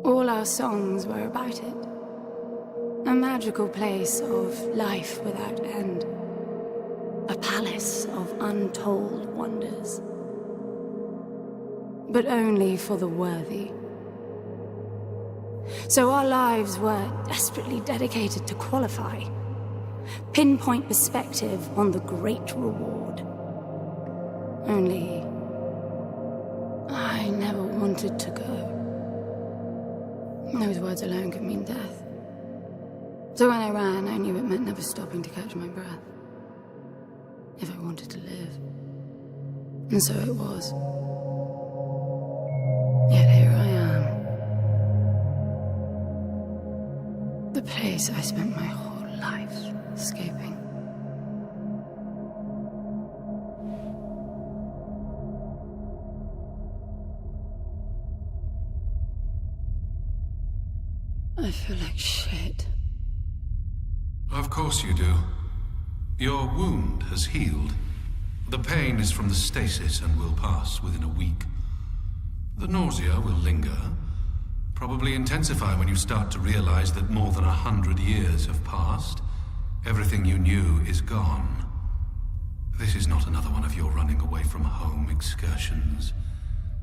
All our songs were about it. A magical place of life without end. A palace of untold wonders. But only for the worthy. So our lives were desperately dedicated to qualify. Pinpoint perspective on the great reward. Only... I never wanted to go. Those words alone could mean death. So when I ran, I knew it meant never stopping to catch my breath. If I wanted to live. And so it was. Yet here I am. The place I spent my whole life escaping. I feel like shit. Of course you do. Your wound has healed. The pain is from the stasis and will pass within a week. The nausea will linger, probably intensify when you start to realize that more than 100 years have passed. Everything you knew is gone. This is not another one of your running away from home excursions.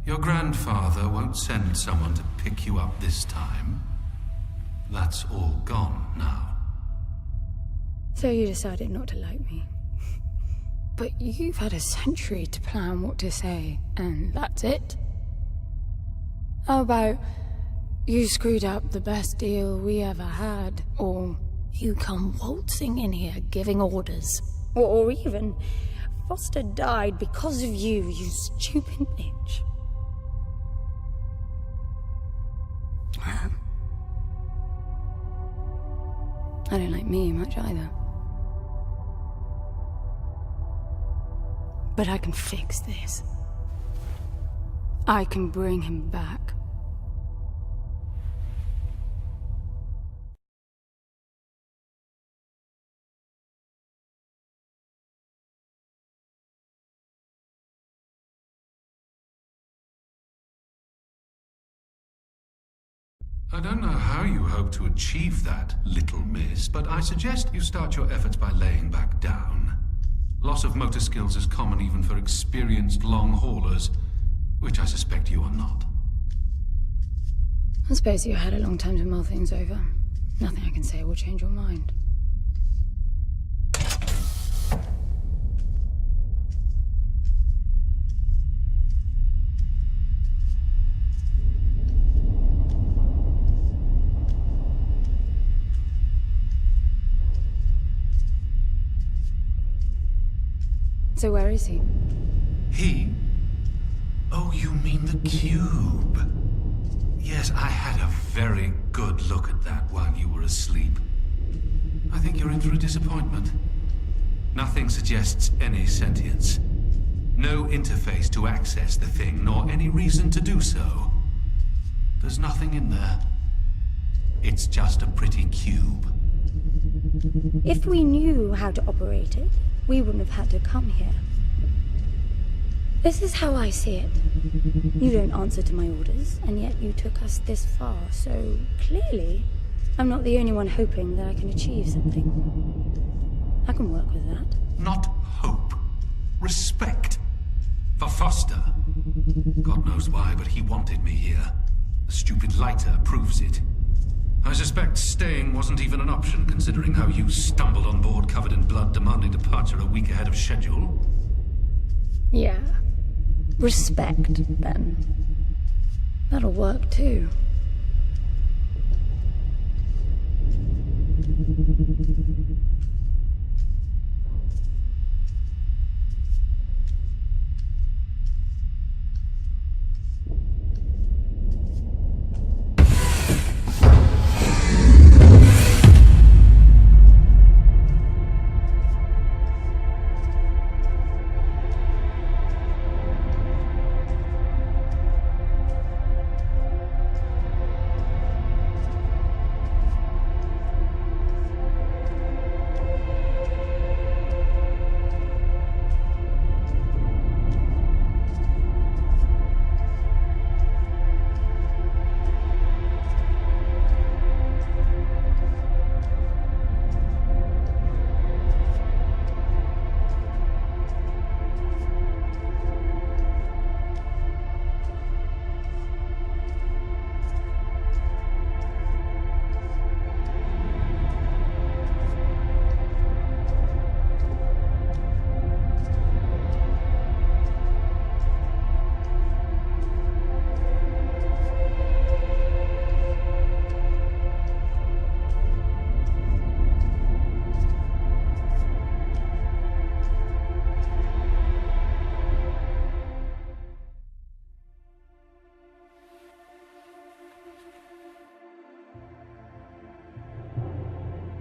Your grandfather won't send someone to pick you up this time. That's all gone now. So you decided not to like me. But you've had a century to plan what to say, and that's it? How about you screwed up the best deal we ever had, or you come waltzing in here giving orders, or even Foster died because of you, you stupid bitch. I don't like me much either. But I can fix this. I can bring him back. I don't know how you hope to achieve that, little miss, but I suggest you start your efforts by laying back down. Loss of motor skills is common even for experienced long haulers, which I suspect you are not. I suppose you had a long time to mull things over. Nothing I can say will change your mind. So where is he? He? Oh, you mean the cube. Yes, I had a very good look at that while you were asleep. I think you're in for a disappointment. Nothing suggests any sentience. No interface to access the thing, nor any reason to do so. There's nothing in there. It's just a pretty cube. If we knew how to operate it, we wouldn't have had to come here. This is how I see it. You don't answer to my orders, and yet you took us this far, so clearly I'm not the only one hoping that I can achieve something. I can work with that. Not hope. Respect. For Foster. God knows why, but he wanted me here. The stupid lighter proves it. I suspect staying wasn't even an option, considering how you stumbled on board covered in blood, demanding departure a week ahead of schedule. Yeah. Respect, then. That'll work, too.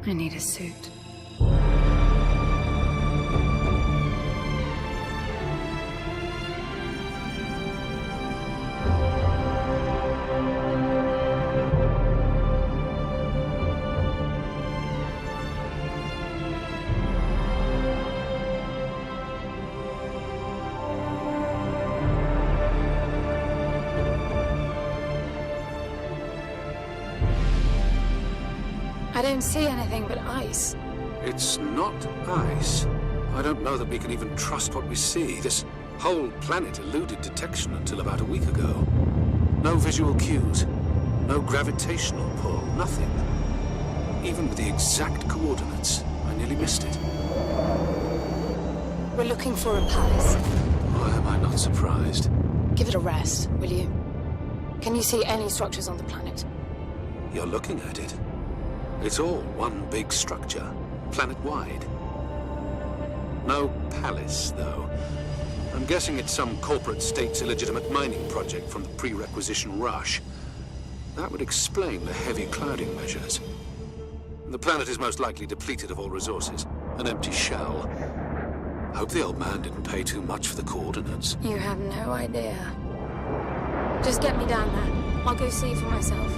I need a suit. I don't see anything but ice. It's not ice. I don't know that we can even trust what we see. This whole planet eluded detection until about a week ago. No visual cues, no gravitational pull, nothing. Even with the exact coordinates, I nearly missed it. We're looking for a palace. Why am I not surprised? Give it a rest, will you? Can you see any structures on the planet? You're looking at it. It's all one big structure, planet-wide. No palace, though. I'm guessing it's some corporate state's illegitimate mining project from the pre-requisition rush. That would explain the heavy clouding measures. The planet is most likely depleted of all resources. An empty shell. Hope the old man didn't pay too much for the coordinates. You have no idea. Just get me down there. I'll go see for myself.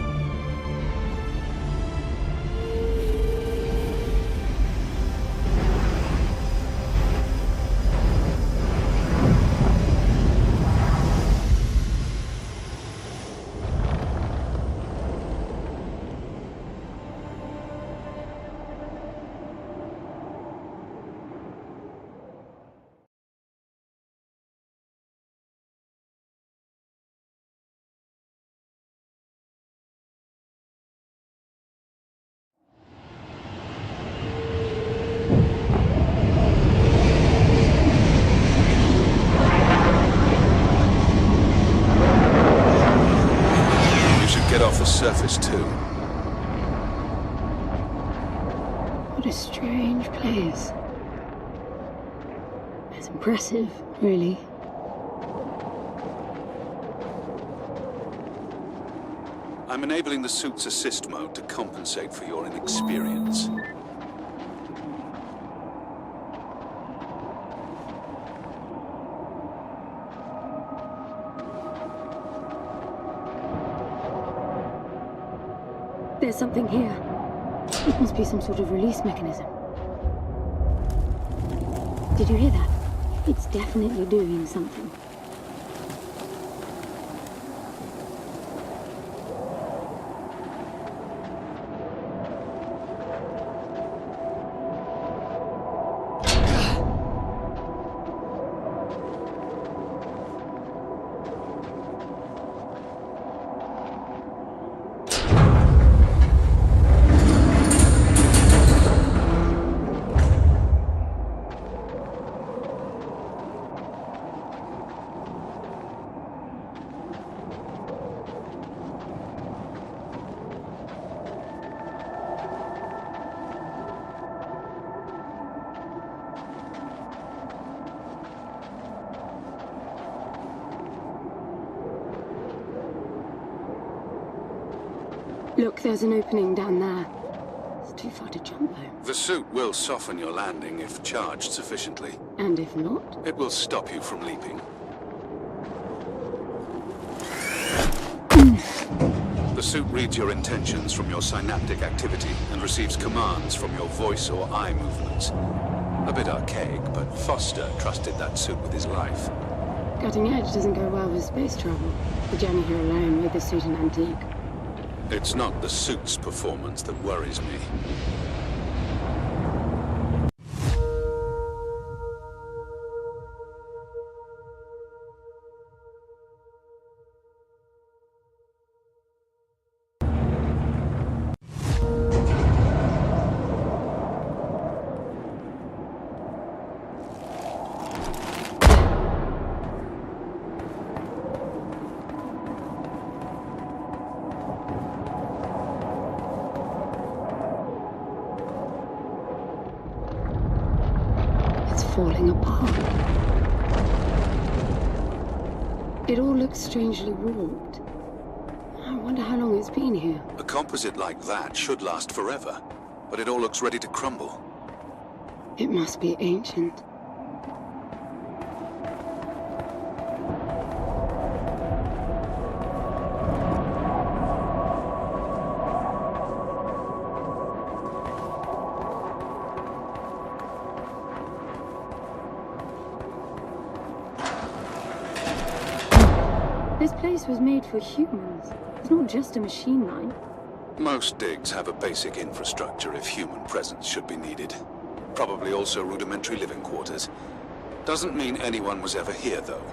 Get off the surface, too. What a strange place. It's impressive, really. I'm enabling the suit's assist mode to compensate for your inexperience. There's something here. It must be some sort of release mechanism. Did you hear that? It's definitely doing something. Look, there's an opening down there. It's too far to jump, though. The suit will soften your landing if charged sufficiently. And if not? It will stop you from leaping. The suit reads your intentions from your synaptic activity and receives commands from your voice or eye movements. A bit archaic, but Foster trusted that suit with his life. Cutting edge doesn't go well with space travel. The journey here alone made the suit an antique. It's not the suit's performance that worries me. Falling apart. It all looks strangely warped. I wonder how long it's been here. A composite like that should last forever. but it all looks ready to crumble. It must be ancient. This place was made for humans. It's not just a machine mine. Most digs have a basic infrastructure if human presence should be needed. Probably also rudimentary living quarters. Doesn't mean anyone was ever here, though.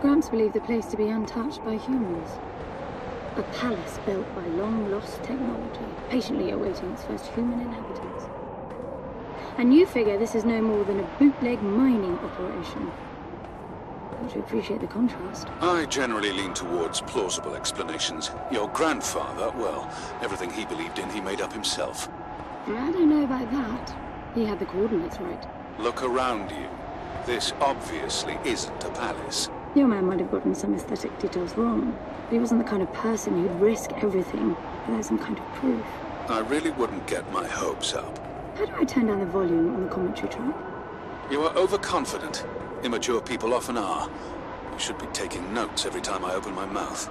Gramps believed the place to be untouched by humans. A palace built by long-lost technology, patiently awaiting its first human inhabitants. And you figure this is no more than a bootleg mining operation. Don't you appreciate the contrast? I generally lean towards plausible explanations. Your grandfather, well, everything he believed in he made up himself. I don't know about that. He had the coordinates right. Look around you. This obviously isn't a palace. Your man might have gotten some aesthetic details wrong, but he wasn't the kind of person who'd risk everything without some kind of proof. I really wouldn't get my hopes up. How do I turn down the volume on the commentary track? You are overconfident. Immature people often are. You should be taking notes every time I open my mouth.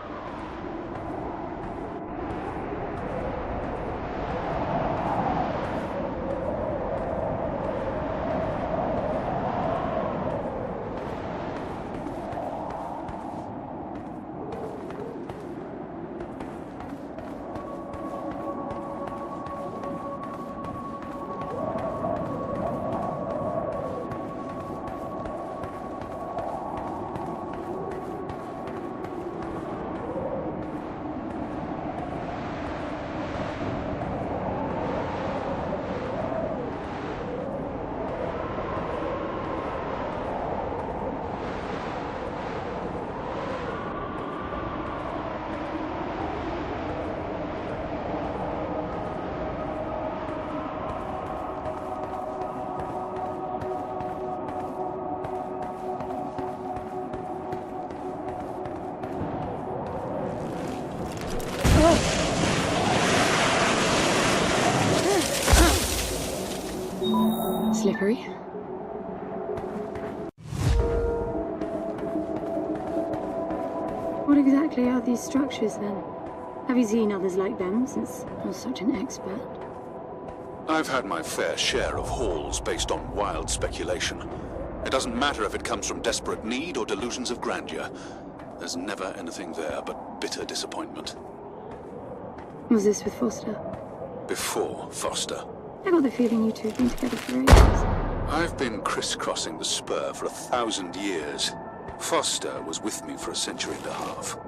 Slippery. What exactly are these structures, then? Have you seen others like them, since you're such an expert? I've had my fair share of hauls based on wild speculation. It doesn't matter if it comes from desperate need or delusions of grandeur. There's never anything there but bitter disappointment. Was this with Foster? Before Foster. I got the feeling you two have been together for ages. I've been crisscrossing the spur for 1,000 years. Foster was with me for a century and a half.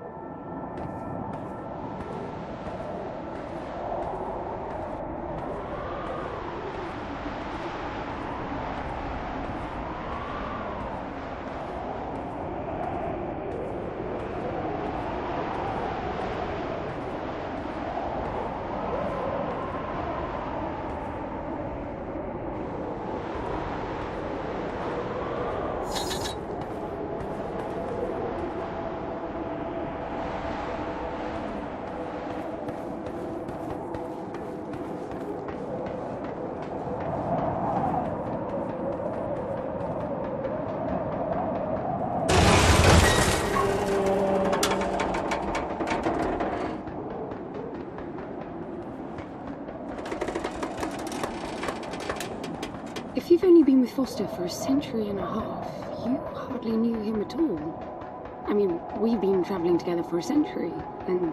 If you've only been with Foster for a century and a half, you hardly knew him at all. I mean, we've been traveling together for a century, and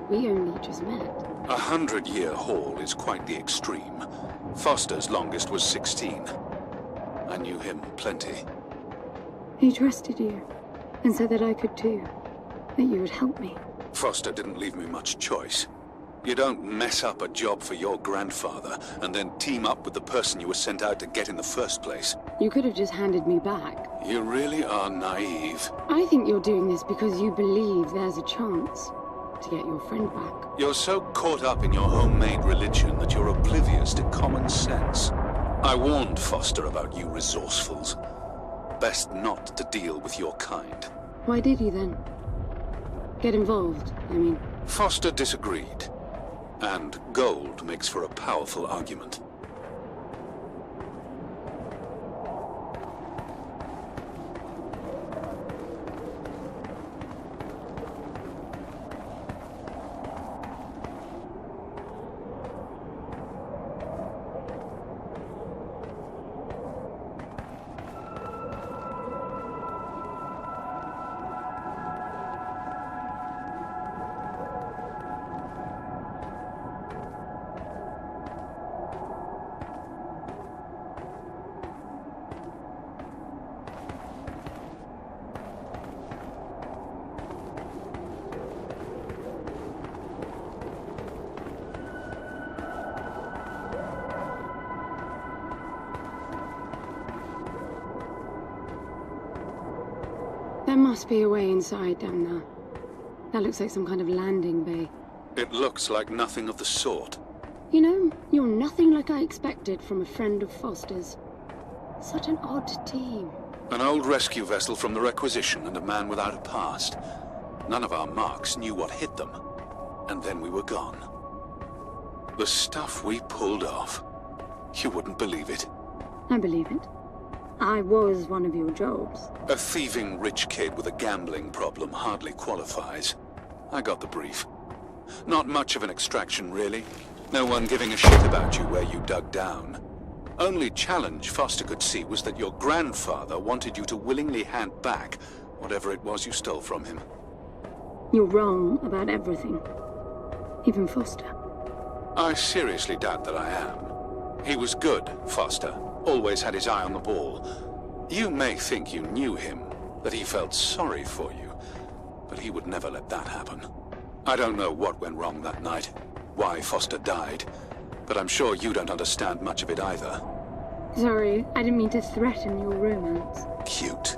we only just met. 100-year haul is quite the extreme. Foster's longest was 16. I knew him plenty. He trusted you, and said that I could too, that you would help me. Foster didn't leave me much choice. You don't mess up a job for your grandfather and then team up with the person you were sent out to get in the first place. You could have just handed me back. You really are naive. I think you're doing this because you believe there's a chance to get your friend back. You're so caught up in your homemade religion that you're oblivious to common sense. I warned Foster about you resourcefuls. Best not to deal with your kind. Why did you then? Get involved, I mean. Foster disagreed. And gold makes for a powerful argument. There must be a way inside down there. That looks like some kind of landing bay. It looks like nothing of the sort. You know, you're nothing like I expected from a friend of Foster's. Such an odd team. An old rescue vessel from the Requisition and a man without a past. None of our marks knew what hit them. And then we were gone. The stuff we pulled off. You wouldn't believe it. I believe it. I was one of your jobs. A thieving rich kid with a gambling problem hardly qualifies. I got the brief. Not much of an extraction, really. No one giving a shit about you where you dug down. Only challenge Foster could see was that your grandfather wanted you to willingly hand back whatever it was you stole from him. You're wrong about everything. Even Foster. I seriously doubt that I am. He was good, Foster. Always had his eye on the ball. You may think you knew him, that he felt sorry for you, but he would never let that happen. I don't know what went wrong that night, why Foster died, but I'm sure you don't understand much of it either. Sorry, I didn't mean to threaten your romance. Cute.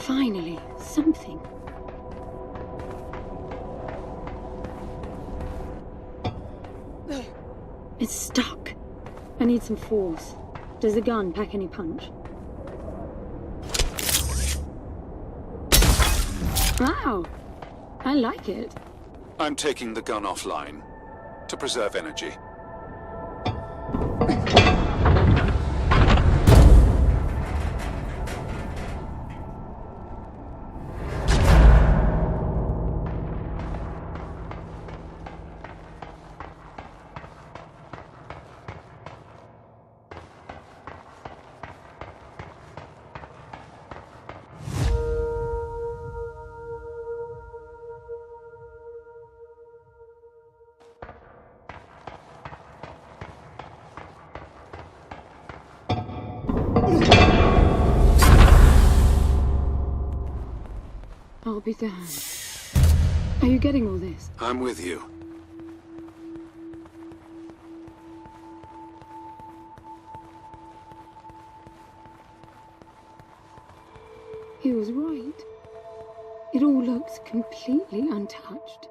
Finally, something. It's stuck. I need some force. Does the gun pack any punch? Wow! I like it. I'm taking the gun offline to preserve energy. I'll be damned. Are you getting all this? I'm with you. He was right. It all looks completely untouched.